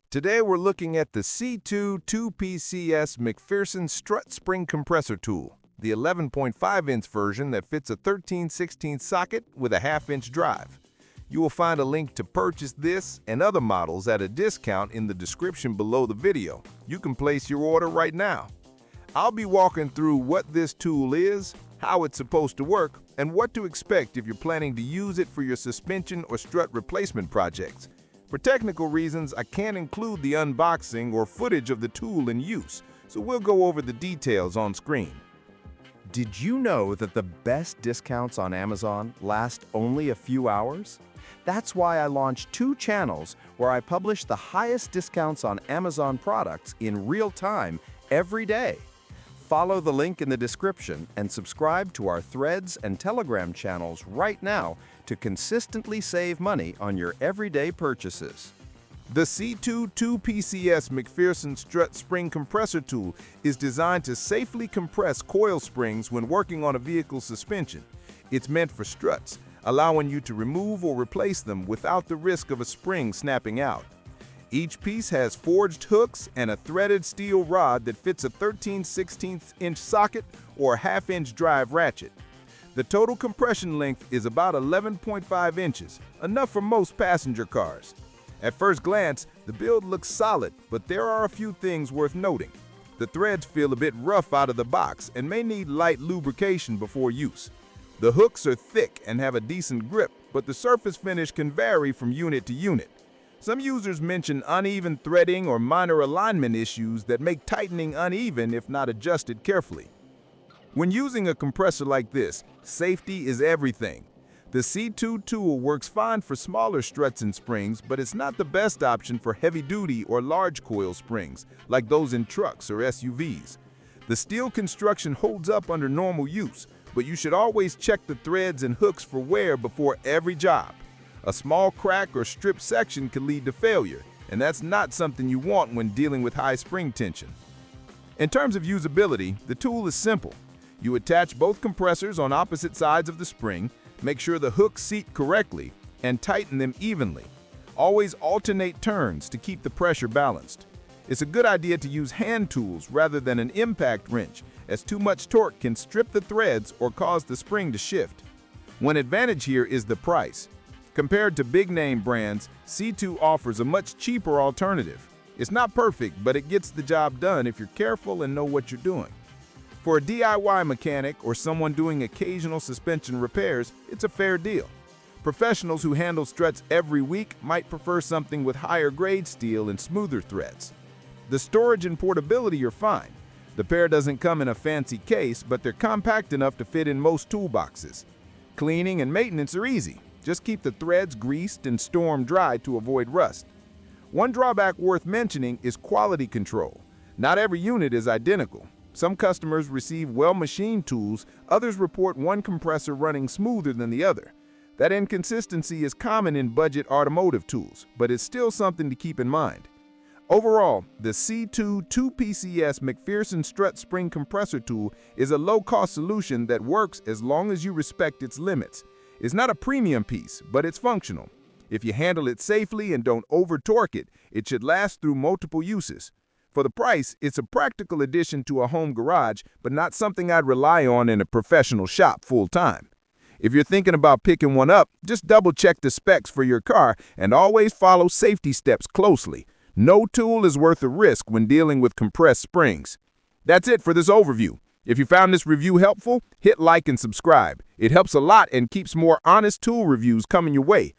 Today we're looking at the SCITOO 2PCS MacPherson Strut Spring Compressor Tool, the 11.5-inch version that fits a 13/16 socket with a half-inch drive. You will find a link to purchase this and other models at a discount in the description below the video. You can place your order right now. I'll be walking through what this tool is, how it's supposed to work, and what to expect if you're planning to use it for your suspension or strut replacement projects. For technical reasons, I can't include the unboxing or footage of the tool in use, so we'll go over the details on screen. Did you know that the best discounts on Amazon last only a few hours? That's why I launched 2 channels where I publish the highest discounts on Amazon products in real time every day. Follow the link in the description and subscribe to our Threads and Telegram channels right now to consistently save money on your everyday purchases. The SCITOO 2PCS MacPherson Strut Spring Compressor Tool is designed to safely compress coil springs when working on a vehicle's suspension. It's meant for struts, allowing you to remove or replace them without the risk of a spring snapping out. Each piece has forged hooks and a threaded steel rod that fits a 13/16-inch socket or a half-inch drive ratchet. The total compression length is about 11.5 inches, enough for most passenger cars. At first glance, the build looks solid, but there are a few things worth noting. The threads feel a bit rough out of the box and may need light lubrication before use. The hooks are thick and have a decent grip, but the surface finish can vary from unit to unit. Some users mention uneven threading or minor alignment issues that make tightening uneven if not adjusted carefully. When using a compressor like this, safety is everything. The SCITOO tool works fine for smaller struts and springs, but it's not the best option for heavy-duty or large coil springs, like those in trucks or SUVs. The steel construction holds up under normal use, but you should always check the threads and hooks for wear before every job. A small crack or stripped section can lead to failure, and that's not something you want when dealing with high spring tension. In terms of usability, the tool is simple. You attach both compressors on opposite sides of the spring, make sure the hooks seat correctly, and tighten them evenly. Always alternate turns to keep the pressure balanced. It's a good idea to use hand tools rather than an impact wrench, as too much torque can strip the threads or cause the spring to shift. One advantage here is the price. Compared to big-name brands, SCITOO offers a much cheaper alternative. It's not perfect, but it gets the job done if you're careful and know what you're doing. For a DIY mechanic or someone doing occasional suspension repairs, it's a fair deal. Professionals who handle struts every week might prefer something with higher-grade steel and smoother threads. The storage and portability are fine. The pair doesn't come in a fancy case, but they're compact enough to fit in most toolboxes. Cleaning and maintenance are easy. Just keep the threads greased and storm dried to avoid rust. One drawback worth mentioning is quality control. Not every unit is identical. Some customers receive well-machined tools, others report one compressor running smoother than the other. That inconsistency is common in budget automotive tools, but it's still something to keep in mind. Overall, the SCITOO 2PCS MacPherson Strut Spring Compressor Tool is a low-cost solution that works as long as you respect its limits. It's not a premium piece, but it's functional. If you handle it safely and don't over-torque it, it should last through multiple uses. For the price, it's a practical addition to a home garage, but not something I'd rely on in a professional shop full-time. If you're thinking about picking one up, just double-check the specs for your car and always follow safety steps closely. No tool is worth the risk when dealing with compressed springs. That's it for this overview. If you found this review helpful, hit like and subscribe. It helps a lot and keeps more honest tool reviews coming your way.